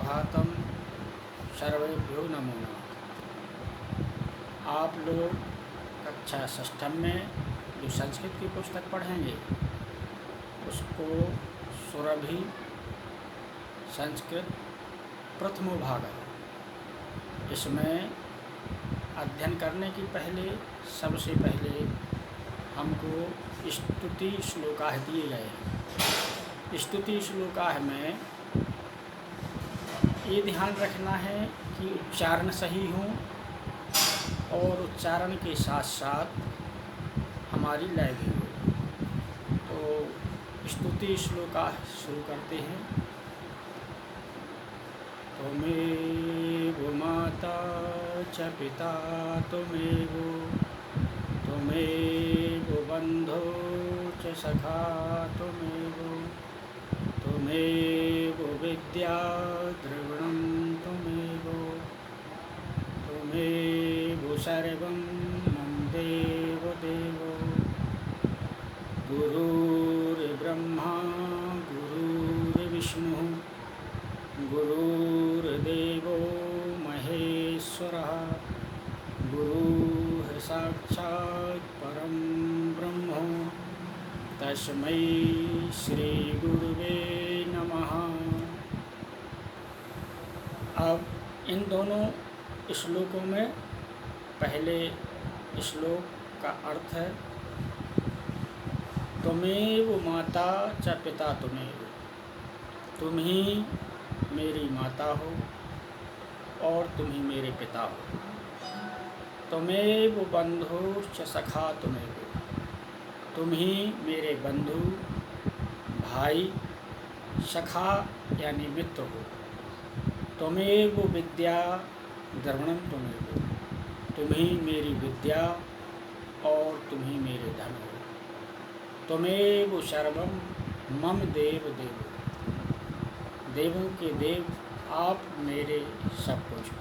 सुप्रभातम, सर्वेभ्यो नमो नमः। आप लोग कक्षा षष्ठम में जो संस्कृत की पुस्तक पढ़ेंगे उसको सुरभि संस्कृत प्रथमो भाग है। इसमें अध्ययन करने की सबसे पहले हमको स्तुति श्लोकाह दिए गए हैं। स्तुति श्लोकाह में ये ध्यान रखना है कि उच्चारण सही हो और उच्चारण के साथ साथ हमारी लय भी हो। तो स्तुति श्लोकाह शुरू करते हैं। त्वमेव माता च पिता त्वमेव बन्धो च सखा त्वमेव विद्या द्रविणं त्वमेव सर्वं मम देवदेवो गुरुर्ब्रह्मा गुरुर्विष्णुः गुरुर्देवो महेश्वरः गुरुः साक्षात् परं ब्रह्म तस्मै श्री गुरुवे नमः। अब इन दोनों श्लोकों में पहले श्लोक का अर्थ है त्वमेव माता च पिता त्वमेव, तुम ही मेरी माता हो और तुम ही मेरे पिता हो। त्वमेव बन्धो च सखा त्वमेव, तुम ही मेरे बंधु भाई सखा यानी मित्र हो। त्वमेव विद्या द्रविणं त्वमेव, तुम ही मेरी विद्या और तुम ही मेरे धन हो। त्वमेव सर्वं मम देवदेवो, देवों के देव आप मेरे सब कुछ हो।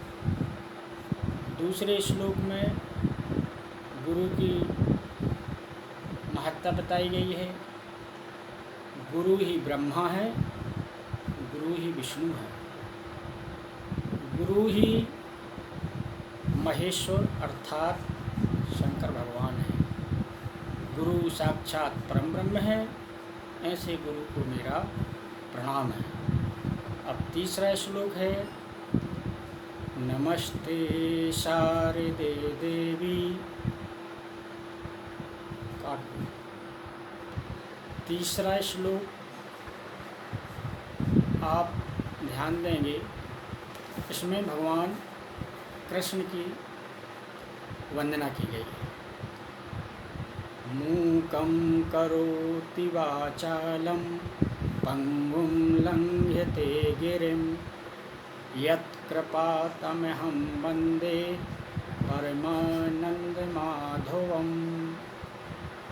दूसरे श्लोक में गुरु की महत्ता बताई गई है। गुरु ही ब्रह्मा है, गुरु ही विष्णु है, गुरु ही महेश्वर अर्थात शंकर भगवान है, गुरु साक्षात परम ब्रह्म है। ऐसे गुरु को मेरा प्रणाम है। अब तीसरा श्लोक है नमस्ते शारदे देवी। तीसरा श्लोक आप ध्यान देंगे, इसमें भगवान कृष्ण की वंदना की गई है। मूकं करोति वाचालं पंगुं लंघयते गिरिं यत्कृपातमहं वन्दे परमानन्दमाधवम्।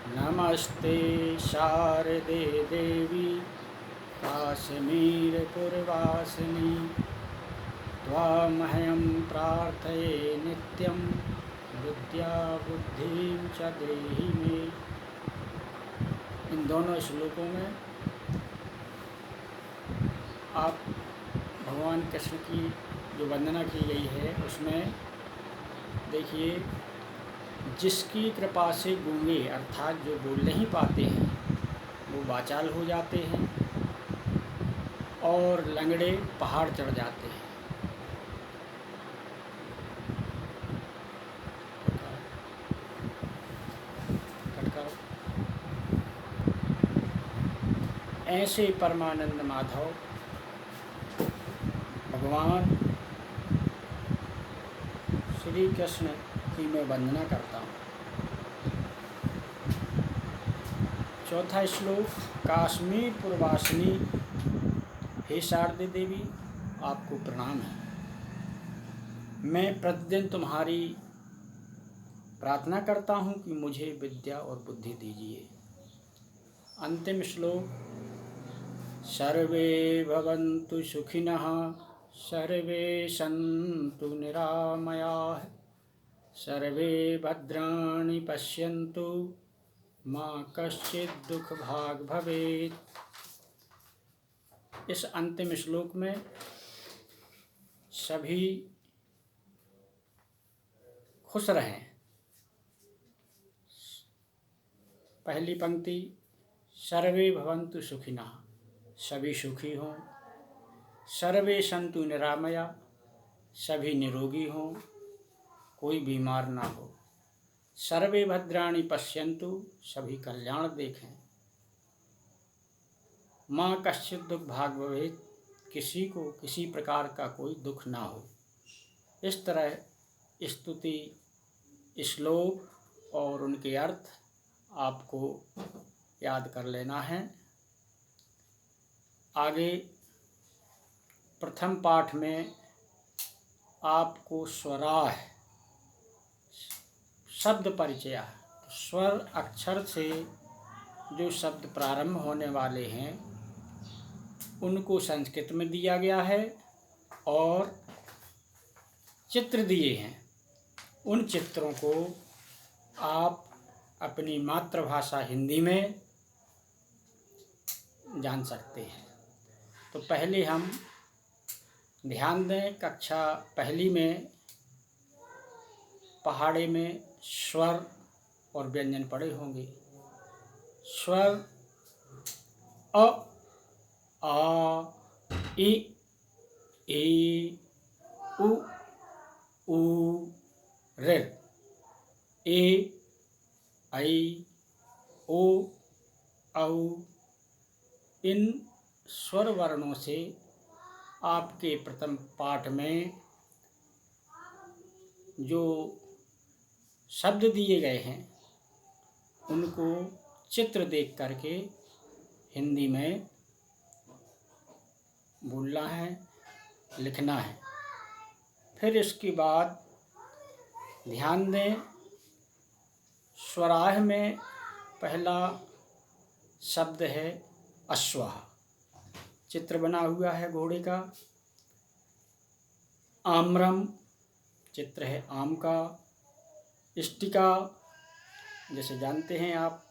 नमस्ते शारदे देवी काश्मीरपुरवासिनी त्वामहं प्रार्थये नित्यं विद्या बुद्धिं च देहि मे। इन दोनों श्लोकों में आप भगवान कृष्ण की जो वंदना की गई है उसमें देखिए, जिसकी कृपा से गूंगे अर्थात जो बोल नहीं पाते हैं वो वाचाल हो जाते हैं और लंगड़े पहाड़ चढ़ जाते हैं। ऐसे परमानंद माधव भगवान श्री कृष्ण की मैं वंदना करता हूँ। चौथा श्लोक काश्मीर पुरवासिनी, हे शारदे देवी आपको प्रणाम है। मैं प्रतिदिन तुम्हारी प्रार्थना करता हूँ कि मुझे विद्या और बुद्धि दीजिए। अंतिम श्लोक सर्वे भवन्तु सुखिनः सर्वे सन्तु निरामयाः सर्वे भद्राणि पश्यन्तु माँ कश्चित् दुख भाग भवेत्। इस अंतिम श्लोक में सभी खुश रहें। पहली पंक्ति, सर्वे भवन्तु सुखिनः, सभी सुखी हों। सर्वे सन्तु निरामया, सभी निरोगी हों, कोई बीमार ना हो। सर्वे भद्राणि पश्यन्तु, सभी कल्याण देखें। मा कश्चित् दुःख भाग् भवेत्, किसी को किसी प्रकार का कोई दुख ना हो। इस तरह स्तुति, श्लोक और उनके अर्थ आपको याद कर लेना है। आगे प्रथम पाठ में आपको स्वराह शब्द परिचय, स्वर अक्षर से जो शब्द प्रारंभ होने वाले हैं उनको संस्कृत में दिया गया है और चित्र दिए हैं। उन चित्रों को आप अपनी मातृभाषा हिंदी में जान सकते हैं। तो पहले हम ध्यान दें, कक्षा पहली में पहाड़े में स्वर और व्यंजन पढ़े होंगे। स्वर अ, आ, इ, ई, उ, ऊ, ऋ, ए, ऐ, ओ, औ। इन स्वर वर्णों से आपके प्रथम पाठ में जो शब्द दिए गए हैं उनको चित्र देख करके हिंदी में बोलना है, लिखना है। फिर इसके बाद ध्यान दें, स्वराह में पहला शब्द है अश्वः। चित्र बना हुआ है घोड़े का। आम्रम, चित्र है आम का। इष्टिका, जैसे जानते हैं आप,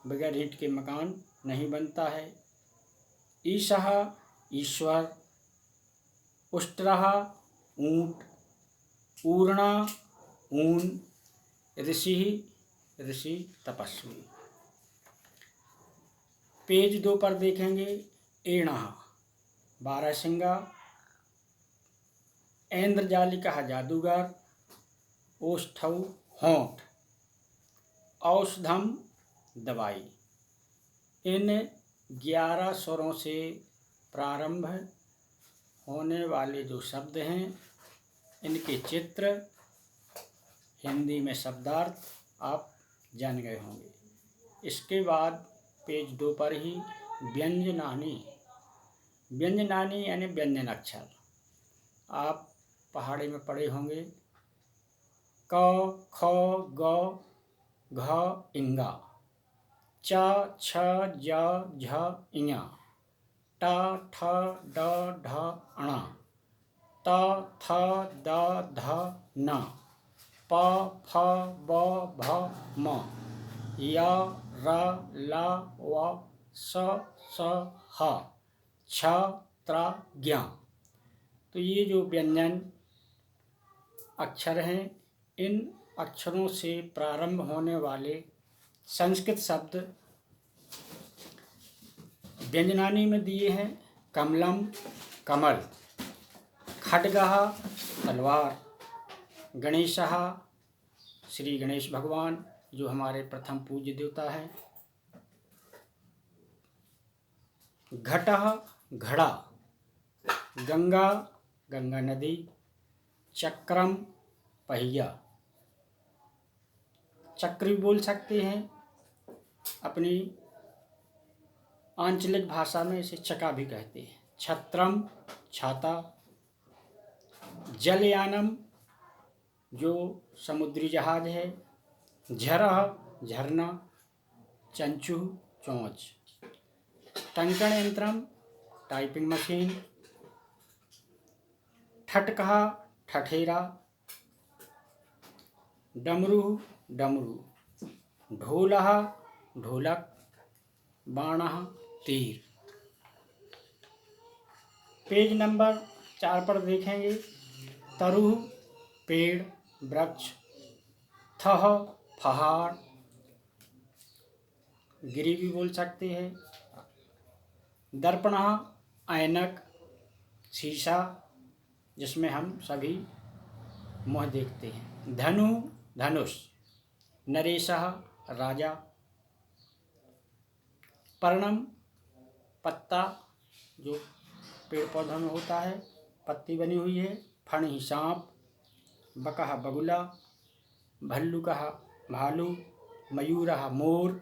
बगैर ईंट के मकान नहीं बनता है। ईशः, ईश्वर। उष्ट्रः, ऊँट। ऊर्णा, ऊन। ऋषि, ऋषि तपस्वी। पेज 2 पर देखेंगे, एणः, बारहसिंगा। ऐन्द्रजालिकः, जादूगर। ओष्ठौ, होंठ। औषधम, दवाई। इन 11 स्वरों से प्रारंभ होने वाले जो शब्द हैं इनके चित्र, हिंदी में शब्दार्थ आप जान गए होंगे। इसके बाद पेज 2 पर ही व्यंजनानि। व्यंजनानि यानी व्यंजन अक्षर आप पहाड़ी में पढ़े होंगे। क, ख, ग, घ, इंगा। च, छ, ज, झ, इञ। ट, ठ, ड, ढ, ण। त, थ, द, ध, न। प, फ, ब, भ, म। य, र, ल, व, स, ह, छ, त्र, ज्ञ। तो ये जो व्यंजन अक्षर हैं, इन अक्षरों से प्रारंभ होने वाले संस्कृत शब्द व्यंजनानि में दिए हैं। कमलम, कमल। खड्गः, तलवार। गणेशः, श्री गणेश भगवान जो हमारे प्रथम पूज्य देवता है। घटः, घड़ा। गंगा, गंगा नदी। चक्रम, पहिया। चक्र भी बोल सकते हैं, अपनी आंचलिक भाषा में इसे चका भी कहते हैं। छत्रम, छाता। जलयानम, जो समुद्री जहाज है। झरह, झरना। चंचू, चोंच। टंकण यंत्रम, टाइपिंग मशीन। ठटकः, ठठेरा। डमरू, डमरू। ढोलः, ढोलक। बाणः, तीर। पेज नंबर 4 पर देखेंगे, तरुः पेड़ वृक्ष, थः पहाड़, गिरी भी बोल सकते हैं। दर्पणः ऐनक शीशा, जिसमें हम सभी मुँह देखते हैं। धनु धनुष, नरेशः राजा। पर्णम पत्ता, जो पेड़ पौधों में होता है, पत्ती बनी हुई है। फणि सांप, बकः बगुला, भल्लुकः भालू, मयूरः मोर,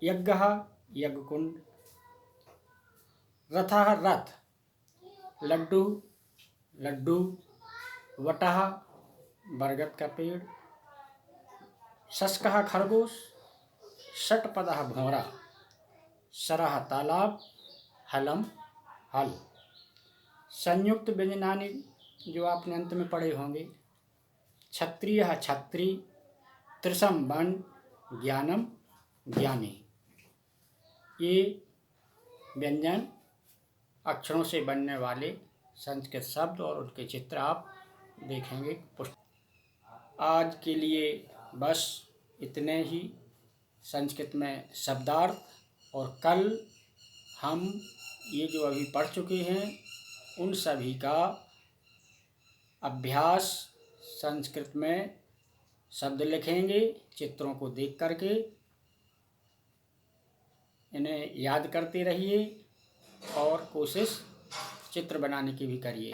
यज्ञः यज्ञकुंड, रथः रथ, लड्डू लड्डू, वटः बरगद का पेड़, शशकः खरगोश, षट्पदः भौरा, सरः तालाब, हलम हल। संयुक्त व्यंजनानि जो आपने अंत में पढ़े होंगे। क्षत्रियः छत्री, त्रिशम वन, ज्ञानम ज्ञानी। ये व्यंजन अक्षरों से बनने वाले संस्कृत शब्द और उनके चित्र आप देखेंगे। आज के लिए बस इतने ही संस्कृत में शब्दार्थ, और कल हम ये जो अभी पढ़ चुके हैं उन सभी का अभ्यास संस्कृत में शब्द लिखेंगे, चित्रों को देख करके इन्हें याद करते रहिए और कोशिश चित्र बनाने की भी करिए।